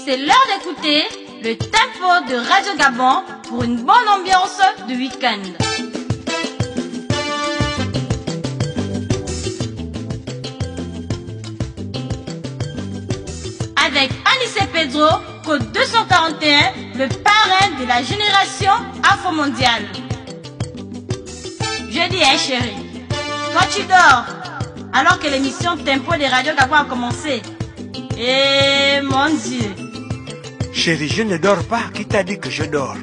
C'est l'heure d'écouter le tempo de Radio Gabon pour une bonne ambiance de week-end. Avec Anissé Pedro, code 241, le parrain de la génération afro-mondiale. Je dis, hein chérie, quand tu dors, alors que l'émission Tempo de Radio Gabon a commencé, eh mon Dieu. Chérie, je ne dors pas. Qui t'a dit que je dors?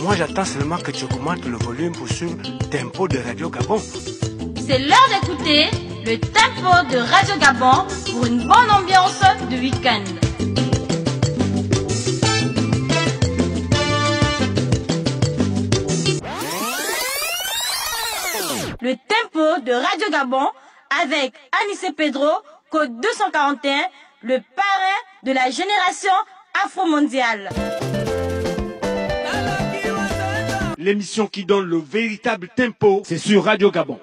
Moi, j'attends seulement que tu augmentes le volume pour suivre Tempo de Radio Gabon. C'est l'heure d'écouter le tempo de Radio Gabon pour une bonne ambiance de week-end. Le tempo de Radio Gabon avec Anissé Pedro, code 241, le parrain de la génération afro-mondiale. L'émission qui donne le véritable tempo, c'est sur Radio Gabon.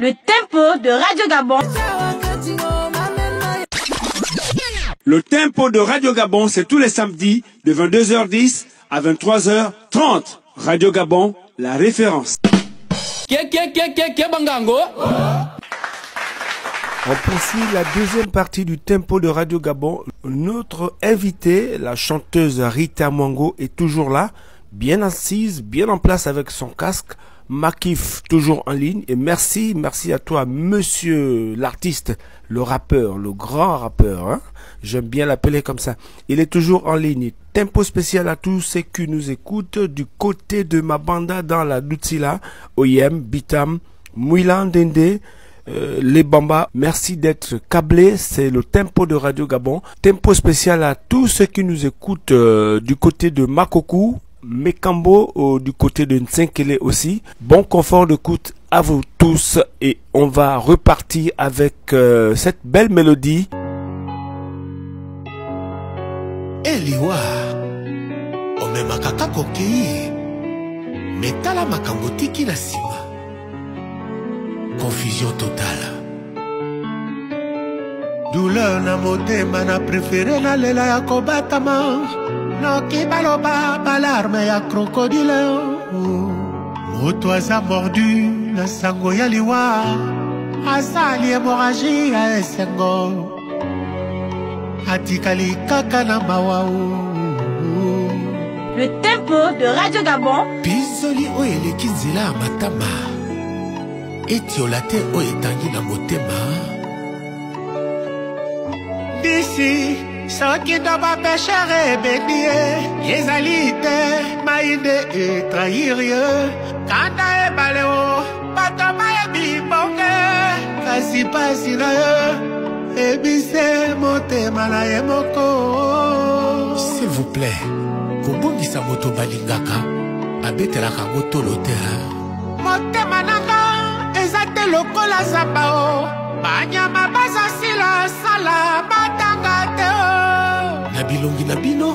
Le tempo de Radio Gabon. Le tempo de Radio Gabon, c'est tous les samedis de 22h10 à 23h30. Radio Gabon, la référence. On poursuit la deuxième partie du tempo de Radio Gabon. Notre invitée, la chanteuse Rita Mwango, est toujours là, bien assise, bien en place avec son casque. Makif toujours en ligne, et merci à toi monsieur l'artiste, le rappeur, le grand rappeur, hein? J'aime bien l'appeler comme ça. Il est toujours en ligne. Tempo spécial à tous ceux qui nous écoutent du côté de Mabanda dans la Doutsila, Oyem, Bitam, Mouilan Dende, les Bamba. Merci d'être câblés, c'est le tempo de Radio Gabon. Tempo spécial à tous ceux qui nous écoutent du côté de Makokou, Mekambo, du côté de Nsenkele aussi. Bon confort d'écoute à vous tous et on va repartir avec cette belle mélodie. Eliwa omemaka koki metala makambo tiki na sima, confusion totale, douleur na motema, na préféré na lela ya kobatama, noki baloba balarme ya crocodile, moto aza mordu na sango ya liwa, asali hémorragie ya esengo, atikali kaka na mawao. Le tempo de Radio Gabon. Bizoli oyo eleki nzela ya matama, etiola te oyo etangi na motema. D'ici soki ndo bapeshere ebeni ye, ezali te mainde etrahir ye, kanda ebale o bato bayebi bonge, kasi pasi na ye ebise motema na ye moko. S'il vous plaît, kobongisa moto balingaka abetelaka motolo te. Motema nanga eza te lokola zamba o, banyama baza sila sala matanga te o. Na bilongi na bino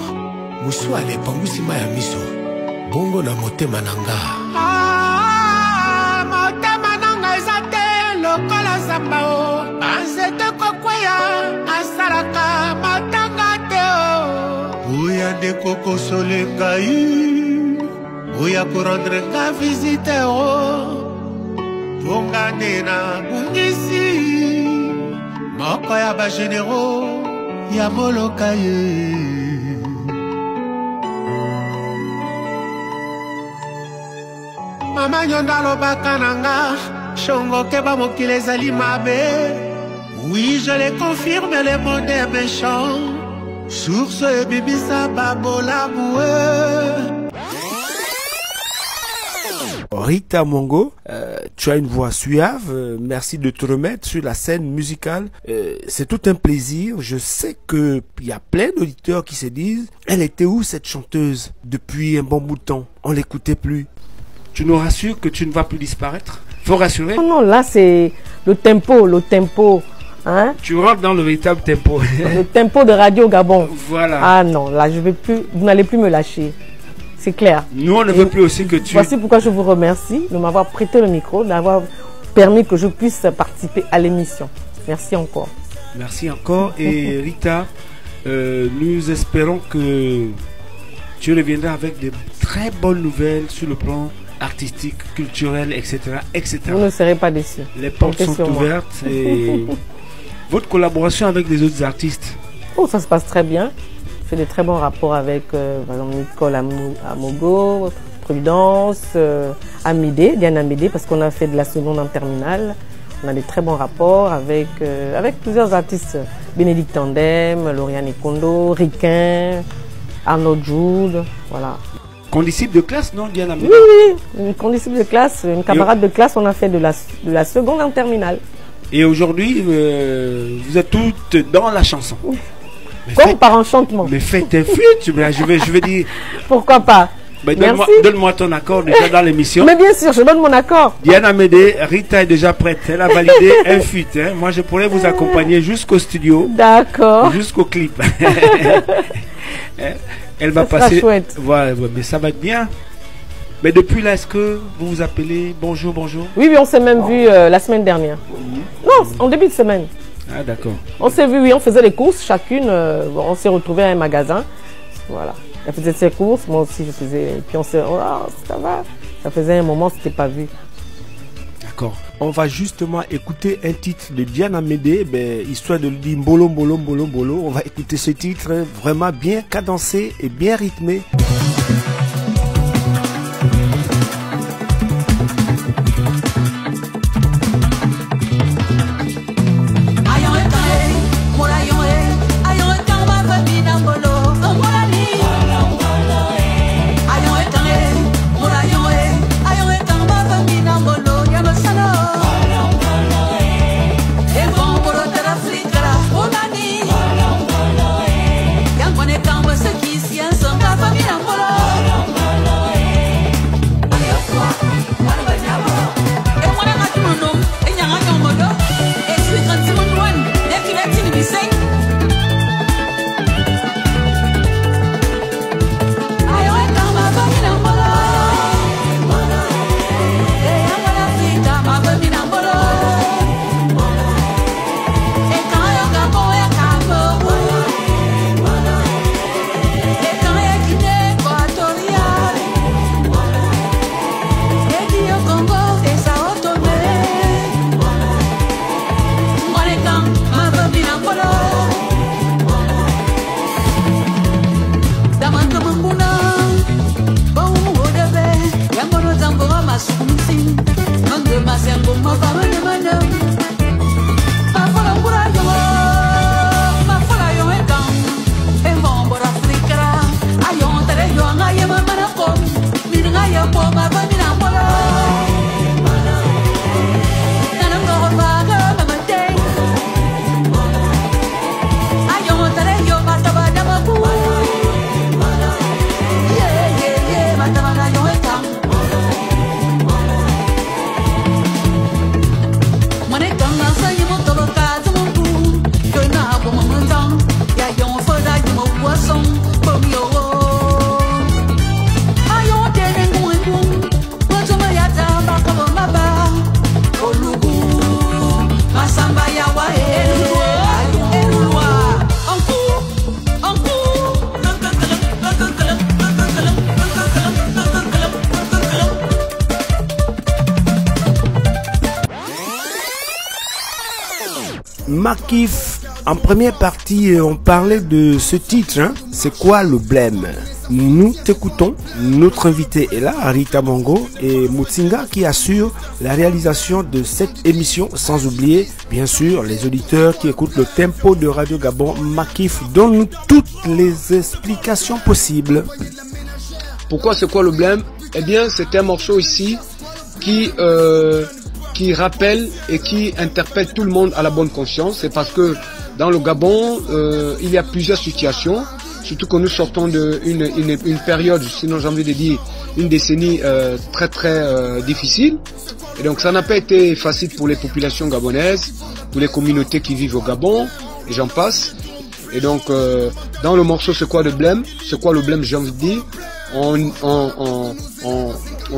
musu alepangwisi ma ya miso, bongo na motema nanga. Motema nanga eza te lokola zamba o, banzete kokweya asalaka matanga te o. Oya ndeko kosole ngai, oya korendre nga visite o, tongane na bungisi moko ya bagénéraux ya moloka ye. Mama nyonda lobaka nanga, shongo keba mokili ezali mabe. Oui, je le confirme, le monde est méchant. Source bibisa babola boué. Rita Mwango, tu as une voix suave, merci de te remettre sur la scène musicale, c'est tout un plaisir. Je sais qu'il y a plein d'auditeurs qui se disent, elle était où cette chanteuse depuis un bon bout de temps, on l'écoutait plus. Tu nous rassures que tu ne vas plus disparaître? Faut rassurer. Non, là c'est le tempo Hein? Tu rentres dans le véritable tempo. Le tempo de Radio Gabon. Voilà. Ah non, là je vais plus, vous n'allez plus me lâcher. C'est clair. Nous on ne veut plus aussi que tu... Voici pourquoi je vous remercie de m'avoir prêté le micro, d'avoir permis que je puisse participer à l'émission. Merci encore. Merci encore. Et Rita, nous espérons que tu reviendras avec de très bonnes nouvelles sur le plan artistique, culturel, etc. etc. Vous ne serez pas déçus. Les portes sont ouvertes. Et votre collaboration avec les autres artistes? Oh, ça se passe très bien. Je fais de très bons rapports avec par exemple Nicole Amogo, Prudence, Amédée, Diane Amédée, parce qu'on a fait de la seconde en terminale. On a des très bons rapports avec plusieurs artistes. Bénédicte Tandem, Lauriane Ekondo, Riquin, Arnaud Jude, voilà. Condisciple de classe, non, Diane Amédée? Oui, une condisciple de classe, une camarade de classe, on a fait de la seconde en terminale. Et aujourd'hui, vous êtes toutes dans la chanson. Comme par enchantement. Mais faites un feat, je vais dire... Pourquoi pas? Donne-moi ton accord déjà dans l'émission. Mais bien sûr, je donne mon accord. Diane Amédée, Rita est déjà prête. Elle a validé un feat. Hein. Moi, je pourrais vous accompagner jusqu'au studio. D'accord. Jusqu'au clip. Elle va ça passer. Chouette. Voilà, mais ça va être bien. Mais depuis là, est-ce que vous vous appelez? Bonjour, bonjour. Oui, on s'est même vu la semaine dernière. Non, en début de semaine. Ah, d'accord. On s'est vu, oui, on faisait les courses chacune. On s'est retrouvés à un magasin. Voilà. Elle faisait ses courses, moi aussi je faisais. Et puis on s'est. Oh, ça va. Ça faisait un moment, c'était pas vu. D'accord. On va justement écouter un titre de Diane Amédée, histoire de le dire Mbolo, Mbolo, Mbolo, Mbolo. On va écouter ce titre vraiment bien cadencé et bien rythmé. Makif, en première partie, on parlait de ce titre, hein? C'est quoi le blême? Nous t'écoutons, notre invité est là, Rita Mongo et Mutsinga qui assure la réalisation de cette émission, sans oublier bien sûr les auditeurs qui écoutent le tempo de Radio Gabon. Makif donne toutes les explications possibles. Pourquoi c'est quoi le blême? Eh bien c'est un morceau ici qui rappelle et qui interpelle tout le monde à la bonne conscience. C'est parce que dans le Gabon, il y a plusieurs situations, surtout que nous sortons d'une période, sinon j'ai envie de dire une décennie très très difficile. Et donc ça n'a pas été facile pour les populations gabonaises, pour les communautés qui vivent au Gabon, et j'en passe. Et donc dans le morceau C'est quoi le blême? C'est quoi le blême, j'ai envie de dire, on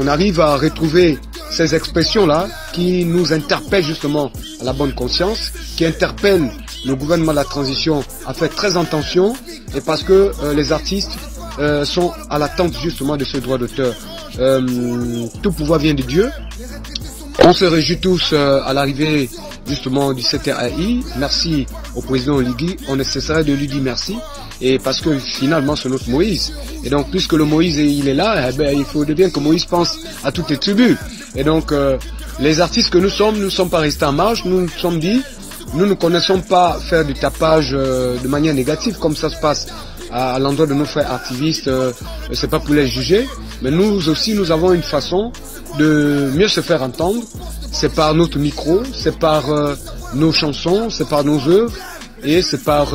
arrive à retrouver ces expressions-là qui nous interpellent justement à la bonne conscience, qui interpellent le gouvernement de la transition à faire très attention, et parce que les artistes sont à l'attente justement de ce droit d'auteur. Tout pouvoir vient de Dieu. On se réjouit tous à l'arrivée justement du CTAI. Merci au président Oligui. On ne cesserait de lui dire merci. Et parce que finalement c'est notre Moïse. Et donc puisque le Moïse il est là, eh ben, il faut bien que Moïse pense à toutes les tribus. Et donc les artistes que nous ne sommes pas restés en marge. Nous nous sommes dit, nous ne connaissons pas faire du tapage de manière négative comme ça se passe à l'endroit de nos frères activistes. C'est pas pour les juger, mais nous aussi nous avons une façon de mieux se faire entendre. C'est par notre micro, c'est par nos chansons, c'est par nos œuvres et c'est par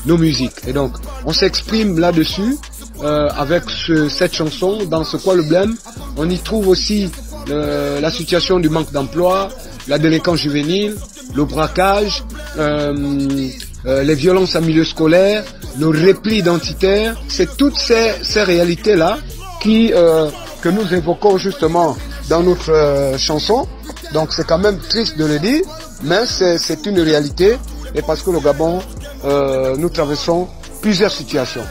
nos musiques. Et donc on s'exprime là-dessus avec cette chanson. Dans C'est quoi le blême, on y trouve aussi la situation du manque d'emploi, la délinquance juvénile, le braquage, les violences en milieu scolaire, le repli identitaire. C'est toutes ces réalités-là que nous évoquons justement dans notre chanson. Donc c'est quand même triste de le dire, mais c'est une réalité. Et parce que le Gabon, nous traversons plusieurs situations.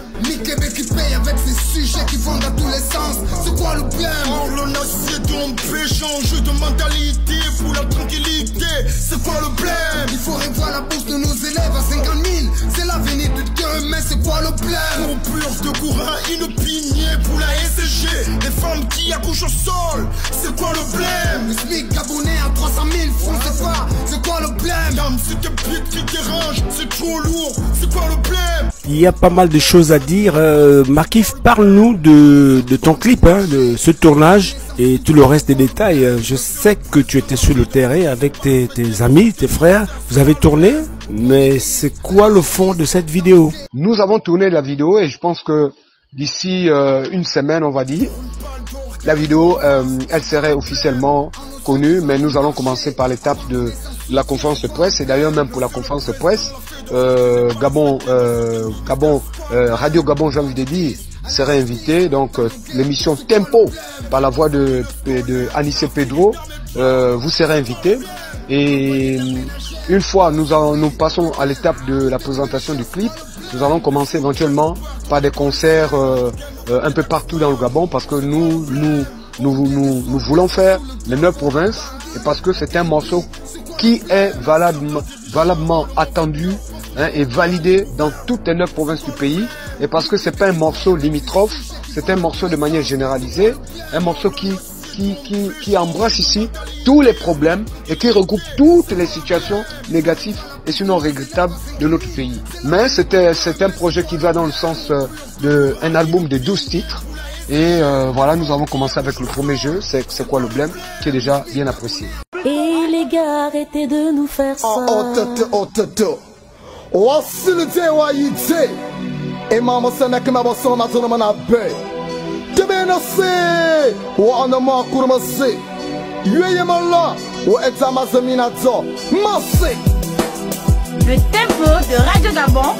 Québec qui paye avec ces sujets qui vont dans tous les sens. C'est quoi le blême? Or le nation on peut changer de mentalité pour la tranquillité. C'est quoi le blême? Il faut revoir la bourse de nos élèves à 50 000. C'est l'avenir de demain, c'est quoi le blême? Pour plus de courant, une pignée pour la SG. Les femmes qui accouchent au sol, c'est quoi le blême? Le SMIC gabonais à 300 000 francs, c'est quoi le blême? Dame, c'est tes pieds qui dérangent, c'est trop lourd, c'est quoi le blême? Il y a pas mal de choses à dire. Markif, parle-nous de ton clip, hein, de ce tournage et tout le reste des détails. Je sais que tu étais sur le terrain avec tes amis, tes frères. Vous avez tourné, mais c'est quoi le fond de cette vidéo? Nous avons tourné la vidéo et je pense que d'ici une semaine, on va dire, la vidéo, elle serait officiellement connue, mais nous allons commencer par l'étape de la conférence de presse. Et d'ailleurs, même pour la conférence de presse, Radio Gabon, j'ai envie de dire, serait invité. Donc l'émission Tempo par la voix de Anissé Pedro, vous serez invité. Et une fois nous passons à l'étape de la présentation du clip, nous allons commencer éventuellement par des concerts un peu partout dans le Gabon, parce que nous voulons faire les 9 provinces, et parce que c'est un morceau qui est valablement attendu, hein, et validé dans toutes les 9 provinces du pays, et parce que c'est pas un morceau limitrophe, c'est un morceau de manière généralisée, un morceau qui embrasse ici tous les problèmes et qui regroupe toutes les situations négatives et sinon regrettables de notre pays. Mais c'est un projet qui va dans le sens d'un album de 12 titres. Et voilà, nous avons commencé avec le premier jeu, c'est quoi le blême, qui est déjà bien apprécié. Et les gars, arrêtez de nous faire ça. Et maman s'en a que ma bosse m'a donné mon abbé. Tu bien assez, ou on a mort pour me see. Yuye mala, ou est à ma zeminazo. Massé. Le tempo de Radio Gabon.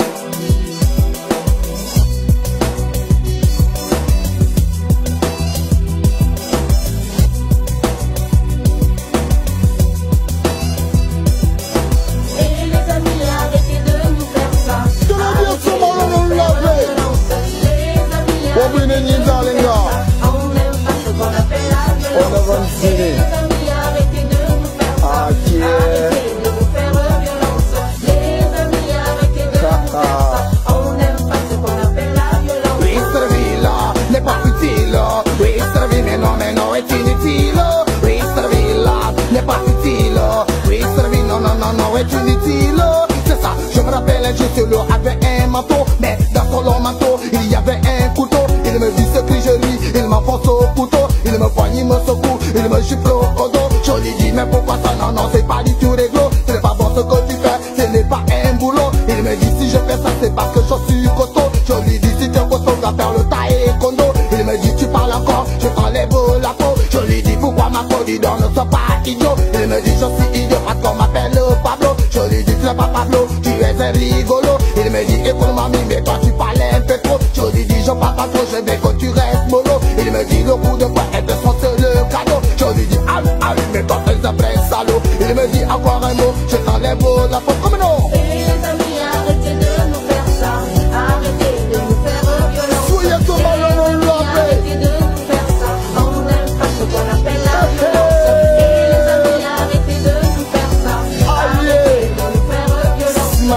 C'est ça, je me rappelle un juste l'eau avait un manteau, mais dans son long manteau il y avait un couteau. Il me dit ce que je lui, il m'enfonce au couteau. Il me poigne, il me secoue, il me gifle au dos. Je lui dis mais pourquoi ça? Non, non, c'est pas du tout réglo. Ce n'est pas bon ce que tu fais, ce n'est pas un boulot. Il me dit si je fais ça c'est parce que je suis costaud. Je lui dis si tu es costaud, va faire le taekwondo. Il me dit tu parles encore, je t'enlève la peau. Je lui dis pourquoi ma peau dit dans le sois pas idiot. Il me dit je suis idiot parce qu'on m'appelle Pablo. Je lui dis tu n'es pas Pablo, tu es un rigolo. Il me dit écoute mamie mais toi tu parles un peu trop. Je lui dis je parle pas trop, je veux que tu restes mollo. Il me dit le coup de poing est de son seul cadeau. Je lui dis ah oui mais toi tu es un vrai salaud. Il me dit encore un mot, je t'enlève la faute comme non. Et les amis arrêtez de nous faire ça. Arrêtez de nous faire violence. Soyez tout mal on Arrêtez de nous faire ça. On n'aime pas ce qu'on appelle la violence. Et les amis arrêtez de nous faire ça. Arrêtez de nous faire violence. Et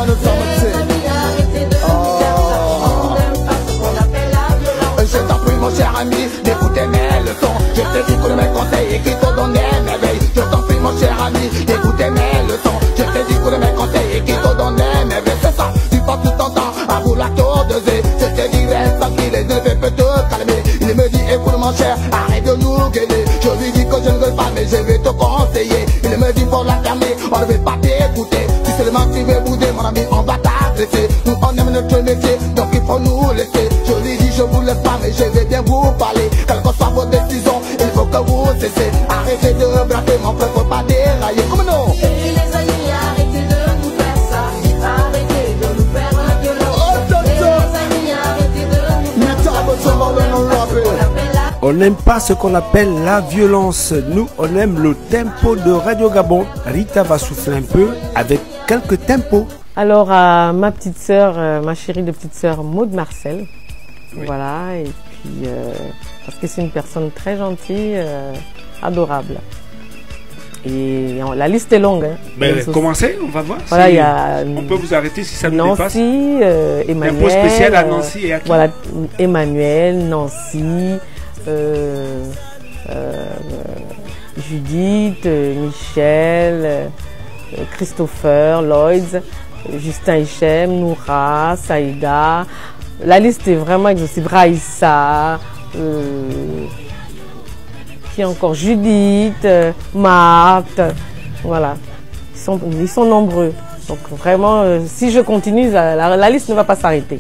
les amis arrêtez de nous faire ça. On n'aime pas ce qu'on appelle la violence. Je t'en prie mon cher ami d'écouter mes leçons. Je te dis que mes conseils qui te donnent mes veilles. Je t'en prie mon cher ami d'écouter mes leçons. Je te dis que mes conseils qui te donnent mes veilles. C'est ça, tu passes tout ton temps à vouloir t'ordoser. Je te dis reste tranquille et je ne peux te calmer. Il me dit écoute mon cher, arrête de nous gueuler. Je lui dis que je ne veux pas mais je vais te conseiller. Il me dit pour la fermer, on ne veut pas t'écouter. Si seulement tu veux bouder mon ami, on va t'agresser. Nous on aime notre métier, donc il faut nous laisser. Je lui dis je vous laisse pas mais je vais bien vous parler. Quelle que soit vos décisions, il faut que vous cessez. Arrêtez de braquer mon frère, faut pas dérailler. Comme non. Et les amis arrêtez de nous faire ça. Arrêtez de nous faire violence. Et les amis arrêtez de nous faire ça. On n'aime pas ce qu'on appelle la violence. Nous, on aime le tempo de Radio Gabon. Rita va souffler un peu avec quelques tempos. Alors à ma petite sœur, ma chérie de petite sœur Maud Marcel. Oui. Voilà, et puis parce que c'est une personne très gentille, adorable. Et la liste est longue. Hein. Mais commencez, on va voir. Voilà, si y a on peut vous arrêter si ça nous Nancy, dépasse. Emmanuel. Impôt spécial à Nancy et à qui? Voilà, Emmanuel, Nancy, Judith, Michel, Christopher, Lloyd, Justin Hichem, Noura, Saïda. La liste est vraiment exhaustive. Raïssa, qui encore Judith, Marthe, voilà. Ils sont nombreux. Donc vraiment, si je continue, la liste ne va pas s'arrêter.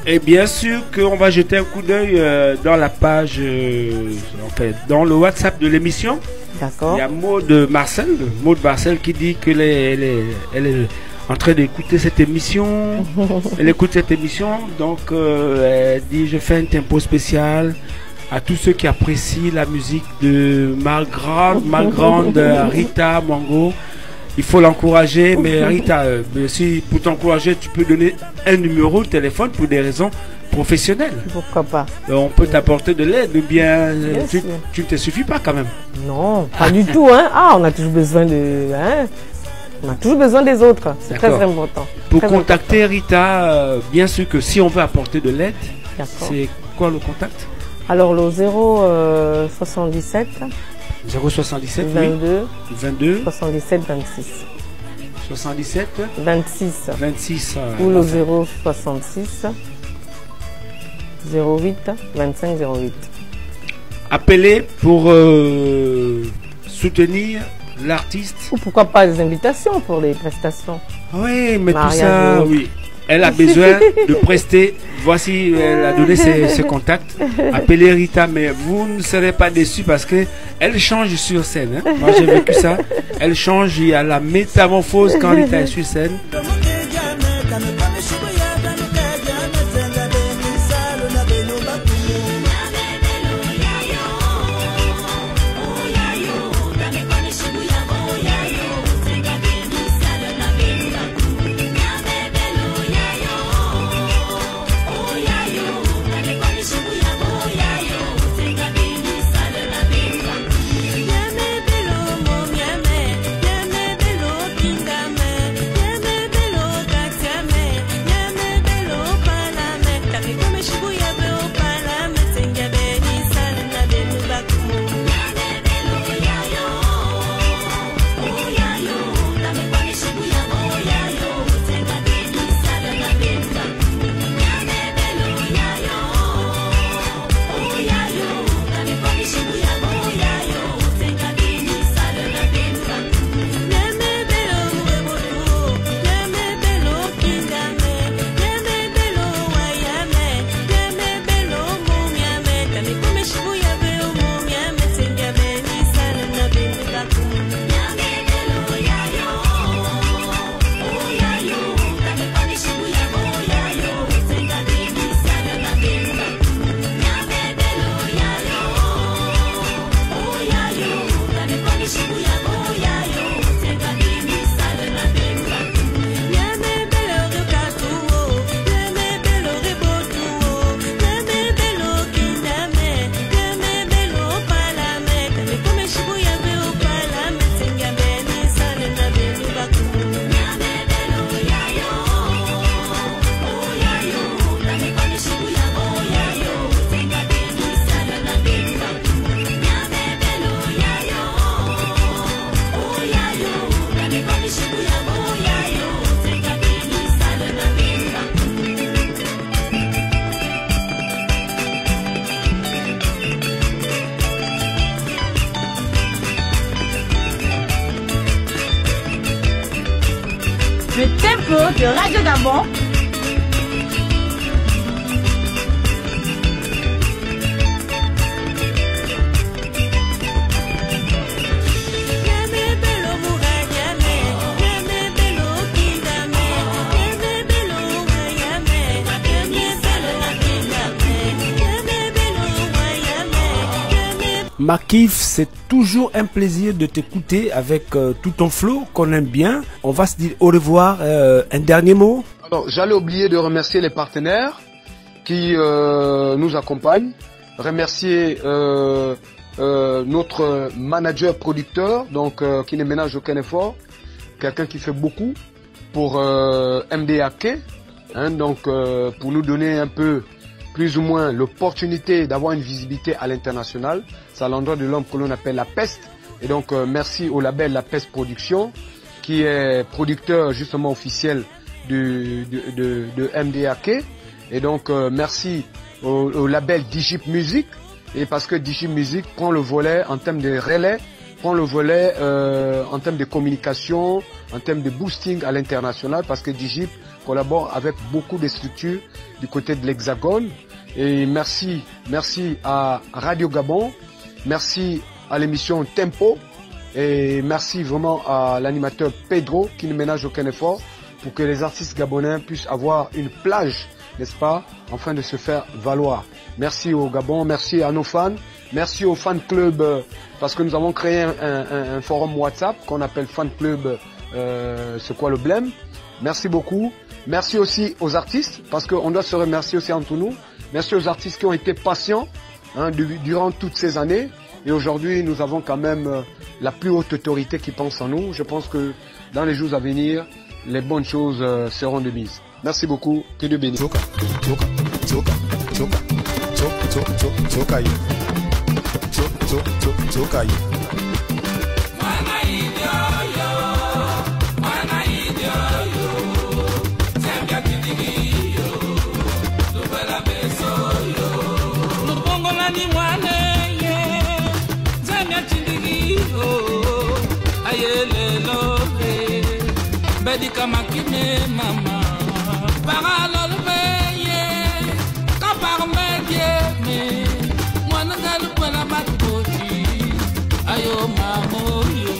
Et bien sûr qu'on va jeter un coup d'œil dans la page, en fait, dans le WhatsApp de l'émission. D'accord. Il y a Maud Marcel qui dit qu'elle est en train d'écouter cette émission. Elle écoute cette émission, donc elle dit je fais un tempo spécial à tous ceux qui apprécient la musique de ma grande Rita Mwango. Il faut l'encourager, mais Rita, si pour t'encourager, tu peux donner un numéro de téléphone pour des raisons professionnelles. Pourquoi pas? On peut t'apporter de l'aide ou bien tu ne te suffis pas quand même. Non, pas du tout. Hein. Ah, on a toujours besoin de... Hein. On a toujours besoin des autres. C'est très important. Pour très contacter important. Rita, bien sûr que si on veut apporter de l'aide, c'est quoi le contact? Alors le 077 077 22 22 77 26 77 26 ou le 066 08 25 08. Appelez pour soutenir l'artiste. Ou pourquoi pas des invitations pour les prestations. Oui, mais tout ça, oui. Elle a besoin de prester. Voici, elle a donné ses contacts. Appelez Rita, mais vous ne serez pas déçus parce que elle change sur scène. Hein. Moi, j'ai vécu ça. Elle change, il y a la métamorphose quand Rita est sur scène. Yeme belo Le tempo de Radio Gabon. Makif, c'est toujours un plaisir de t'écouter avec tout ton flow qu'on aime bien. On va se dire au revoir. Un dernier mot. Alors, j'allais oublier de remercier les partenaires qui nous accompagnent. Remercier notre manager producteur, donc qui ne ménage aucun effort. Quelqu'un qui fait beaucoup pour MDAK, hein, donc pour nous donner un peu plus ou moins l'opportunité d'avoir une visibilité à l'international. C'est à l'endroit de l'homme que l'on appelle La Peste. Et donc merci au label La Peste Production, qui est producteur justement officiel de MDAK. Et donc merci au label Digip Music, et parce que Digip Music prend le volet en termes de relais, prend le volet en termes de communication, en termes de boosting à l'international, parce que Digip collabore avec beaucoup de structures du côté de l'Hexagone. Et merci à Radio Gabon, merci à l'émission Tempo, et merci vraiment à l'animateur Pedro qui ne ménage aucun effort pour que les artistes gabonais puissent avoir une plage, n'est-ce pas, afin de se faire valoir. Merci au Gabon, merci à nos fans, merci au fan club, parce que nous avons créé un forum WhatsApp qu'on appelle fan club C'est quoi le blême. Merci beaucoup. Merci aussi aux artistes, parce qu'on doit se remercier aussi entre nous. Merci aux artistes qui ont été patients durant toutes ces années. Et aujourd'hui, nous avons quand même la plus haute autorité qui pense en nous. Je pense que dans les jours à venir, les bonnes choses seront de mise. Merci beaucoup. Que Dieu bénisse. Bedika makine mama paralol veye kapar medie me mwana galu pela batoti ayo mamo yo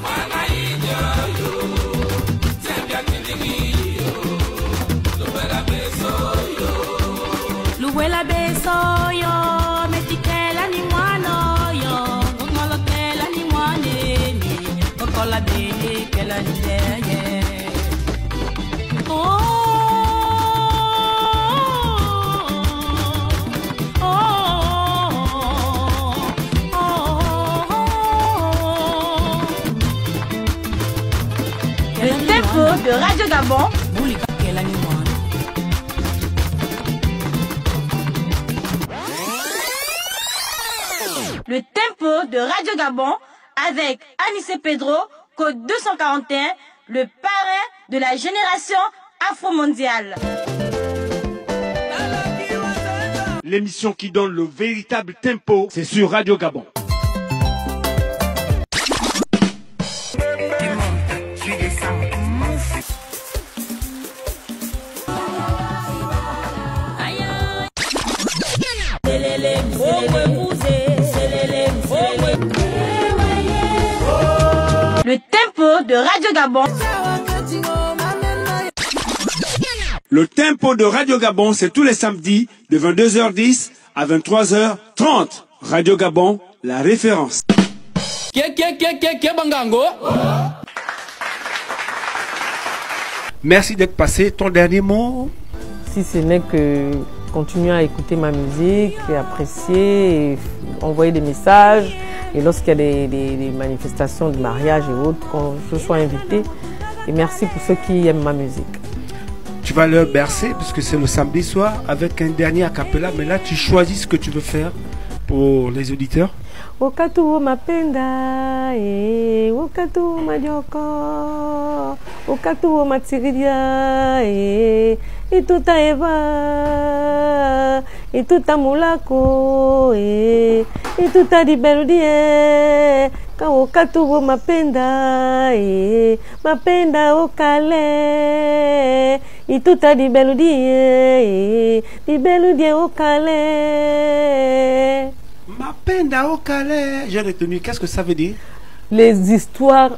mwana idio tembia kindigi yo luwela beso yo metikela ni mwana yo ngolokela ni mwana kola bele kela ndeye Le tempo de Radio Gabon. Le tempo de Radio Gabon avec Anissé Pedro, code 241, le parrain de la génération afro-mondiale. L'émission qui donne le véritable tempo, c'est sur Radio Gabon. Le tempo de Radio Gabon. Le tempo de Radio Gabon, c'est tous les samedis de 22h10 à 23h30. Radio Gabon, la référence. Merci d'être passé. Ton dernier mot? Si ce n'est que continuer à écouter ma musique, et apprécier, et envoyer des messages. Et lorsqu'il y a des manifestations de mariage et autres, quand je sois invité. Et merci pour ceux qui aiment ma musique. Tu vas leur bercer, puisque c'est le samedi soir, avec un dernier a cappella. Mais là, tu choisis ce que tu veux faire pour les auditeurs. Wakatu mapenda, wakatu majoko, wakatu matiridia, ituta eva, ituta mulako, ituta di beludie, Katubo mapenda, mapenda okale, ituta di beludie okale. Mapenda okale, j'ai retenu. Qu'est-ce que ça veut dire? Les histoires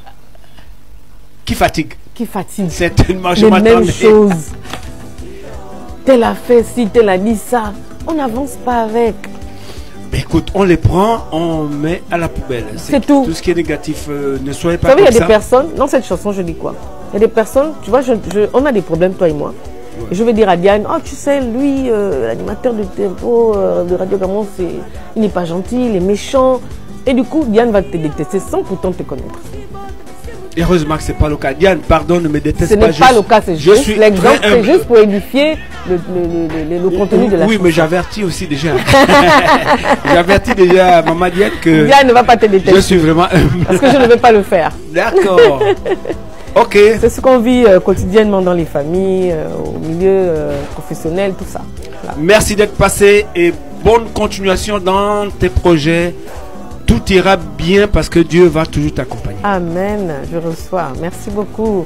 qui fatiguent. Qui fatiguent. Certainement, je les m'attendais. mêmes choses. Tel a fait ci, tel a dit ça. On n'avance pas avec. Mais écoute, on les prend, on met à la poubelle. C'est tout. Tout ce qui est négatif, ne soyez pas comme ça. Vous savez, il y a ça. des personnes, dans cette chanson, je dis quoi? Il y a des personnes, tu vois, on a des problèmes, toi et moi. Ouais. Et je vais dire à Diane, oh tu sais, lui, l'animateur de Tempo, de Radio Gabon, il n'est pas gentil, il est méchant. Et du coup, Diane va te détester sans pourtant te connaître. Heureusement que ce n'est pas le cas. Diane, pardon, ne me déteste pas. Ce n'est pas le cas, c'est juste l'exemple, c'est juste pour édifier le contenu de la chanson. Oui, mais j'avertis aussi déjà. J'avertis déjà Maman Diane que Diane ne va pas te détester. Je suis vraiment parce que je ne vais pas le faire. D'accord. Ok. C'est ce qu'on vit quotidiennement dans les familles, au milieu professionnel, tout ça. Voilà. Merci d'être passé et bonne continuation dans tes projets. Tout ira bien parce que Dieu va toujours t'accompagner. Amen, je reçois. Merci beaucoup.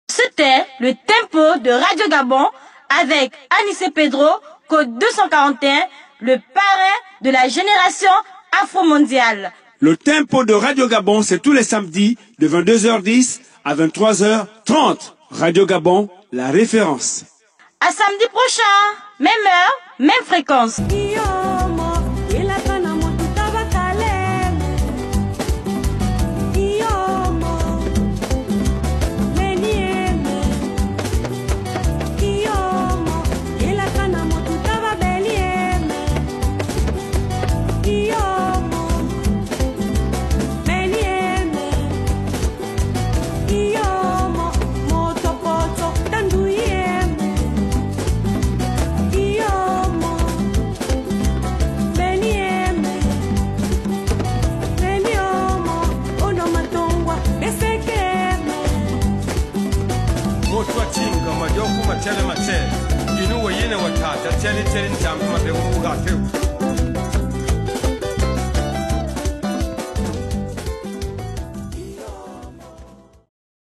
C'était le tempo de Radio Gabon avec Anissé Pedro, code 241, le parrain de la génération afro-mondiale. Le tempo de Radio Gabon, c'est tous les samedis de 22h10 à 23h30. Radio Gabon, la référence. À samedi prochain, même heure, même fréquence. Tell him I said, you know what you know what, tell it, tell him,